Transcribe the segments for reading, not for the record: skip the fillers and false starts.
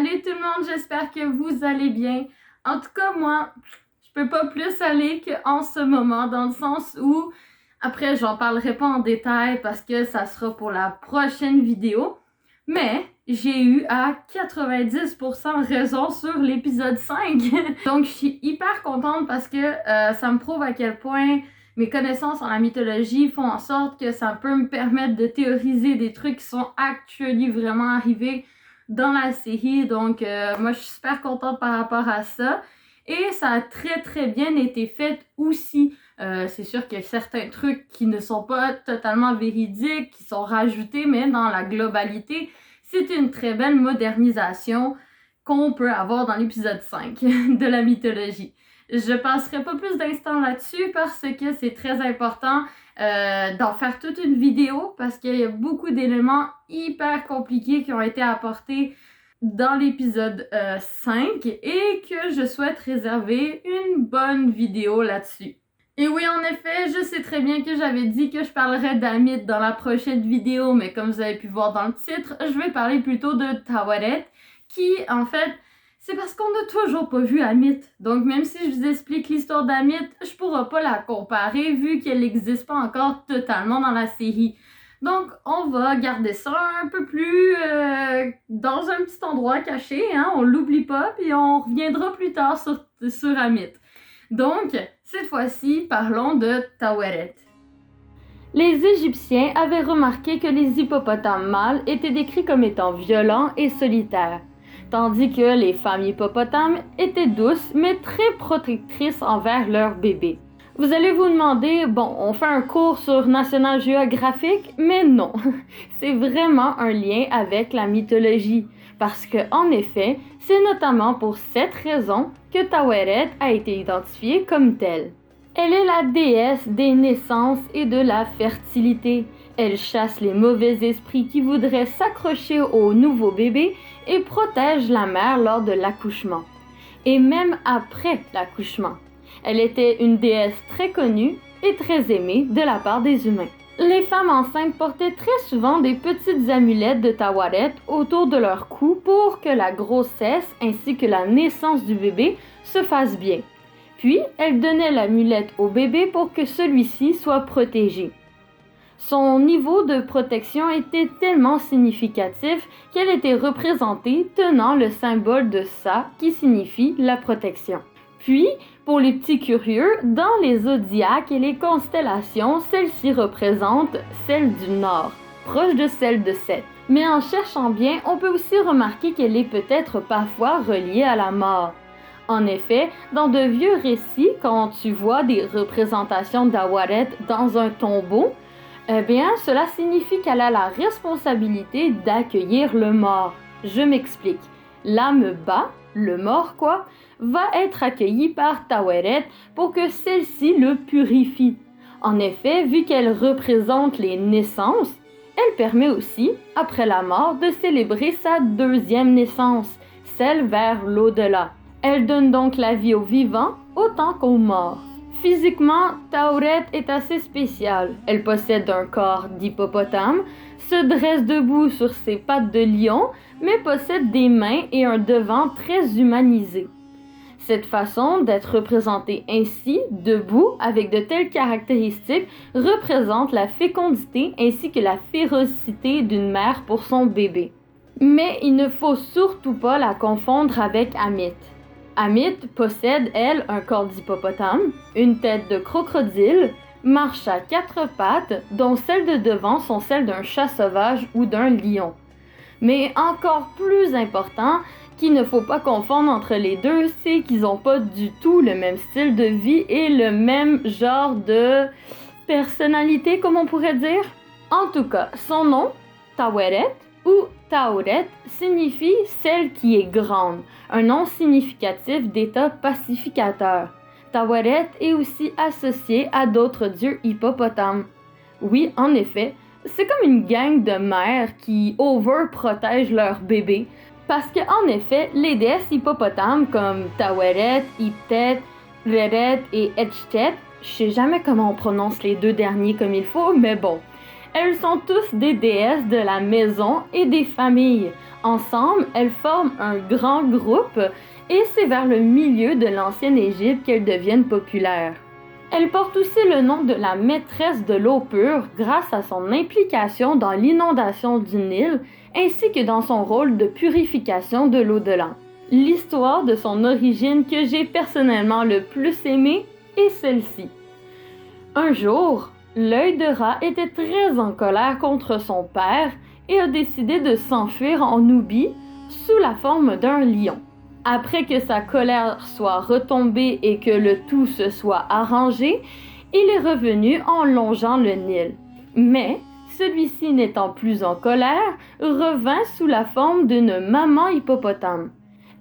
Salut tout le monde, j'espère que vous allez bien. En tout cas, moi, je peux pas plus aller qu'en ce moment, dans le sens où, après, j'en parlerai pas en détail parce que ça sera pour la prochaine vidéo, mais j'ai eu à 90% raison sur l'épisode 5. Donc, je suis hyper contente parce que ça me prouve à quel point mes connaissances en la mythologie font en sorte que ça peut me permettre de théoriser des trucs qui sont actuellement vraiment arrivés dans la série. Donc, moi, je suis super contente par rapport à ça. Et ça a très, très bien été fait aussi. C'est sûr qu'il y a certains trucs qui ne sont pas totalement véridiques, qui sont rajoutés, mais dans la globalité, c'est une très belle modernisation qu'on peut avoir dans l'épisode 5 de la mythologie. Je passerai pas plus d'instants là-dessus parce que c'est très important d'en faire toute une vidéo parce qu'il y a beaucoup d'éléments hyper compliqués qui ont été apportés dans l'épisode 5 et que je souhaite réserver une bonne vidéo là-dessus. Et oui, en effet, je sais très bien que j'avais dit que je parlerais d'Amit dans la prochaine vidéo, mais comme vous avez pu voir dans le titre, je vais parler plutôt de Taweret, qui, en fait, c'est parce qu'on n'a toujours pas vu Amit. Donc, même si je vous explique l'histoire d'Amit, je pourrai pas la comparer vu qu'elle n'existe pas encore totalement dans la série. Donc, on va garder ça un peu plus dans un petit endroit caché, hein, on l'oublie pas, puis on reviendra plus tard sur Amit. Donc, cette fois-ci, parlons de Taweret. Les Égyptiens avaient remarqué que les hippopotames mâles étaient décrits comme étant violents et solitaires, tandis que les femmes hippopotames étaient douces mais très protectrices envers leurs bébés. Vous allez vous demander, bon, on fait un cours sur National Geographic, mais non, c'est vraiment un lien avec la mythologie, parce que, en effet, c'est notamment pour cette raison que Taweret a été identifiée comme telle. Elle est la déesse des naissances et de la fertilité. Elle chasse les mauvais esprits qui voudraient s'accrocher au nouveau bébé et protège la mère lors de l'accouchement. Et même après l'accouchement. Elle était une déesse très connue et très aimée de la part des humains. Les femmes enceintes portaient très souvent des petites amulettes de Taweret autour de leur cou pour que la grossesse ainsi que la naissance du bébé se fassent bien. Puis, elles donnaient l'amulette au bébé pour que celui-ci soit protégé. Son niveau de protection était tellement significatif qu'elle était représentée tenant le symbole de Sa qui signifie la protection. Puis, pour les petits curieux, dans les zodiaques et les constellations, celle-ci représente celle du Nord, proche de celle de Seth. Mais en cherchant bien, on peut aussi remarquer qu'elle est peut-être parfois reliée à la mort. En effet, dans de vieux récits, quand tu vois des représentations d'Taweret dans un tombeau, eh bien, cela signifie qu'elle a la responsabilité d'accueillir le mort. Je m'explique. L'âme bas, le mort quoi, va être accueilli par Taweret pour que celle-ci le purifie. En effet, vu qu'elle représente les naissances, elle permet aussi, après la mort, de célébrer sa deuxième naissance, celle vers l'au-delà. Elle donne donc la vie aux vivants autant qu'aux morts. Physiquement, Taweret est assez spéciale. Elle possède un corps d'hippopotame, se dresse debout sur ses pattes de lion, mais possède des mains et un devant très humanisé. Cette façon d'être représentée ainsi, debout, avec de telles caractéristiques, représente la fécondité ainsi que la férocité d'une mère pour son bébé. Mais il ne faut surtout pas la confondre avec Amit. Amit possède, elle, un corps d'hippopotame, une tête de crocodile, marche à 4 pattes, dont celles de devant sont celles d'un chat sauvage ou d'un lion. Mais encore plus important, qu'il ne faut pas confondre entre les deux, c'est qu'ils n'ont pas du tout le même style de vie et le même genre de personnalité, comme on pourrait dire. En tout cas, son nom, Taweret ou Tauret, signifie celle qui est grande, un nom significatif d'état pacificateur. Taweret est aussi associé à d'autres dieux hippopotames. Oui, en effet, c'est comme une gang de mères qui overprotègent leurs bébés, parce que en effet, les déesses hippopotames comme Taweret, Iptet, Reret et Etchtet, je sais jamais comment on prononce les deux derniers comme il faut, mais bon, Elles sont tous des déesses de la maison et des familles. Ensemble, elles forment un grand groupe et c'est vers le milieu de l'ancienne Égypte qu'elles deviennent populaires. Elle porte aussi le nom de la maîtresse de l'eau pure grâce à son implication dans l'inondation du Nil ainsi que dans son rôle de purification de l'au-delà. L'histoire de son origine que j'ai personnellement le plus aimée est celle-ci. Un jour, l'œil de Ra était très en colère contre son père et a décidé de s'enfuir en Nubie sous la forme d'un lion. Après que sa colère soit retombée et que le tout se soit arrangé, il est revenu en longeant le Nil. Mais, celui-ci n'étant plus en colère, revint sous la forme d'une maman hippopotame.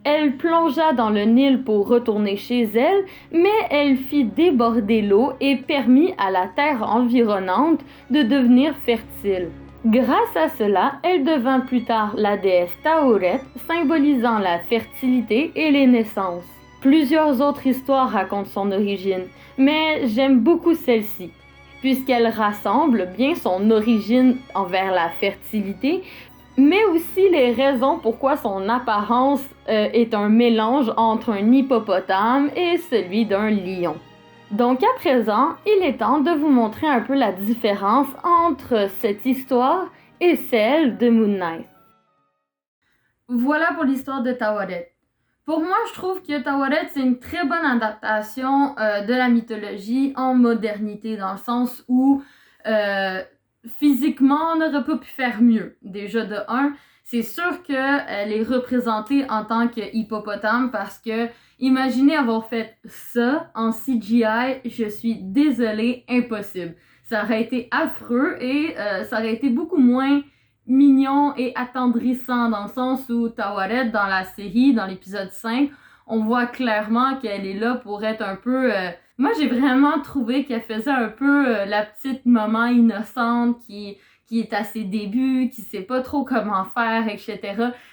Elle plongea dans le Nil pour retourner chez elle, mais elle fit déborder l'eau et permit à la terre environnante de devenir fertile. Grâce à cela, elle devint plus tard la déesse Tauret, symbolisant la fertilité et les naissances. Plusieurs autres histoires racontent son origine, mais j'aime beaucoup celle-ci, puisqu'elle rassemble bien son origine envers la fertilité, mais aussi les raisons pourquoi son apparence est un mélange entre un hippopotame et celui d'un lion. Donc à présent, il est temps de vous montrer un peu la différence entre cette histoire et celle de Moon Knight. Voilà pour l'histoire de Tawaret. Pour moi, je trouve que Tawaret, c'est une très bonne adaptation de la mythologie en modernité, dans le sens où physiquement, on n'aurait pas pu faire mieux. Déjà de 1, c'est sûr qu'elle est représentée en tant qu'hippopotame parce que imaginez avoir fait ça en CGI, je suis désolée, impossible. Ça aurait été affreux et ça aurait été beaucoup moins mignon et attendrissant dans le sens où Tawaret, dans la série, dans l'épisode 5, on voit clairement qu'elle est là pour être un peu... Moi, j'ai vraiment trouvé qu'elle faisait un peu la petite maman innocente qui est à ses débuts, qui sait pas trop comment faire, etc.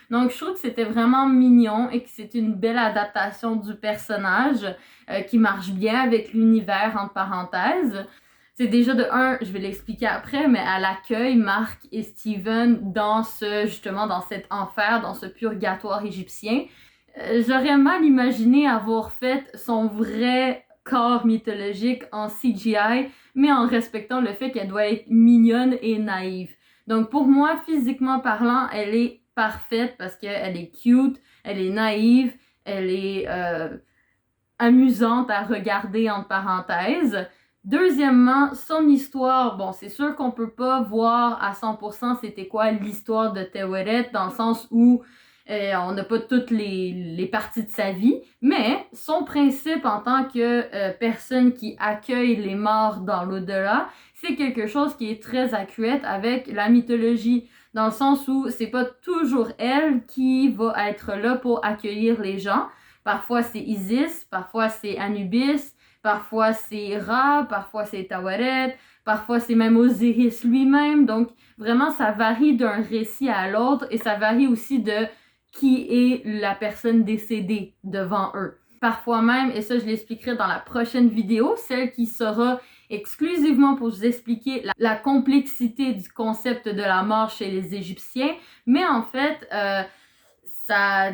Donc, je trouve que c'était vraiment mignon et que c'est une belle adaptation du personnage qui marche bien avec l'univers, entre parenthèses. C'est déjà de 1, je vais l'expliquer après, mais elle accueille Mark et Steven dans justement dans cet enfer, dans ce purgatoire égyptien. J'aurais mal imaginé avoir fait son vrai corps mythologique en CGI, mais en respectant le fait qu'elle doit être mignonne et naïve. Donc pour moi, physiquement parlant, elle est parfaite parce qu'elle est cute, elle est naïve, elle est amusante à regarder entre parenthèses. Deuxièmement, son histoire, bon, c'est sûr qu'on peut pas voir à 100% c'était quoi l'histoire de Teweret dans le sens où on n'a pas toutes les parties de sa vie, mais son principe en tant que personne qui accueille les morts dans l'au-delà, c'est quelque chose qui est très accurate avec la mythologie, dans le sens où c'est pas toujours elle qui va être là pour accueillir les gens. Parfois c'est Isis, parfois c'est Anubis, parfois c'est Ra, parfois c'est Tawaret, parfois c'est même Osiris lui-même. Donc vraiment ça varie d'un récit à l'autre et ça varie aussi de qui est la personne décédée devant eux. Parfois même, et ça je l'expliquerai dans la prochaine vidéo, celle qui sera exclusivement pour vous expliquer la complexité du concept de la mort chez les Égyptiens, mais en fait,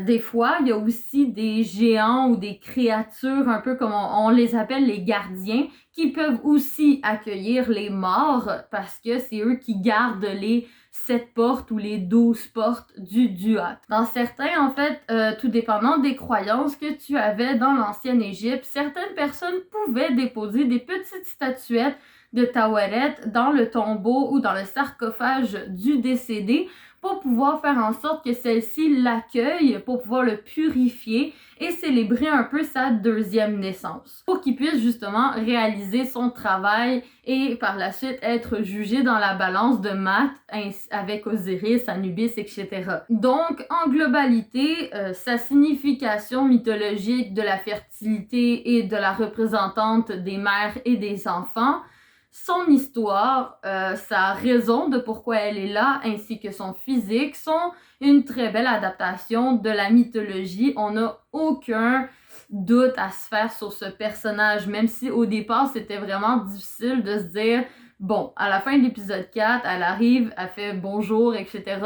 des fois, il y a aussi des géants ou des créatures, un peu comme on les appelle les gardiens, qui peuvent aussi accueillir les morts parce que c'est eux qui gardent les 7 portes ou les 12 portes du Duat. Dans certains, en fait, tout dépendant des croyances que tu avais dans l'ancienne Égypte, certaines personnes pouvaient déposer des petites statuettes de Tawaret dans le tombeau ou dans le sarcophage du décédé pour pouvoir faire en sorte que celle-ci l'accueille, pour pouvoir le purifier et célébrer un peu sa deuxième naissance, pour qu'il puisse justement réaliser son travail et par la suite être jugé dans la balance de Math avec Osiris, Anubis, etc. Donc, en globalité, sa signification mythologique de la fertilité et de la représentante des mères et des enfants, son histoire, sa raison de pourquoi elle est là, ainsi que son physique, sont une très belle adaptation de la mythologie. On n'a aucun doute à se faire sur ce personnage, même si au départ, c'était vraiment difficile de se dire Bon, à la fin de l'épisode 4, elle arrive, elle fait bonjour, etc.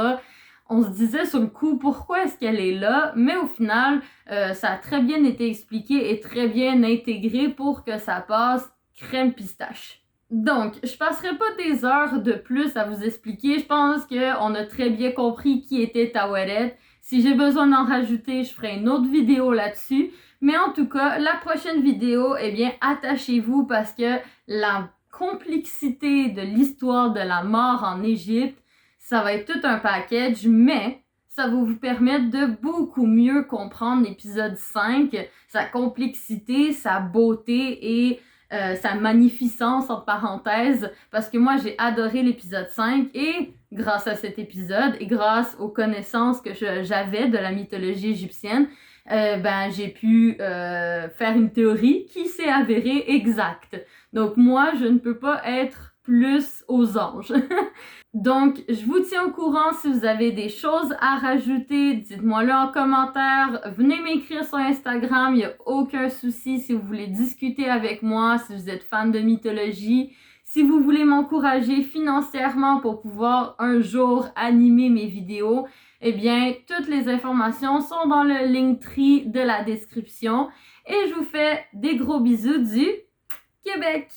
On se disait sur le coup pourquoi est-ce qu'elle est là, mais au final, ça a très bien été expliqué et très bien intégré pour que ça passe crème pistache. Donc, je passerai pas des heures de plus à vous expliquer. Je pense qu'on a très bien compris qui était Taouelette. Si j'ai besoin d'en rajouter, je ferai une autre vidéo là-dessus. Mais en tout cas, la prochaine vidéo, eh bien, attachez-vous parce que la complexité de l'histoire de la mort en Égypte, ça va être tout un package, mais ça va vous permettre de beaucoup mieux comprendre l'épisode 5, sa complexité, sa beauté et sa magnificence entre parenthèses, parce que moi j'ai adoré l'épisode 5 et grâce à cet épisode et grâce aux connaissances que j'avais de la mythologie égyptienne, j'ai pu faire une théorie qui s'est avérée exacte. Donc moi, je ne peux pas être plus aux anges. Donc, je vous tiens au courant si vous avez des choses à rajouter, dites-moi-le en commentaire, venez m'écrire sur Instagram, il n'y a aucun souci si vous voulez discuter avec moi, si vous êtes fan de mythologie, si vous voulez m'encourager financièrement pour pouvoir un jour animer mes vidéos, eh bien, toutes les informations sont dans le Linktree de la description et je vous fais des gros bisous du Québec!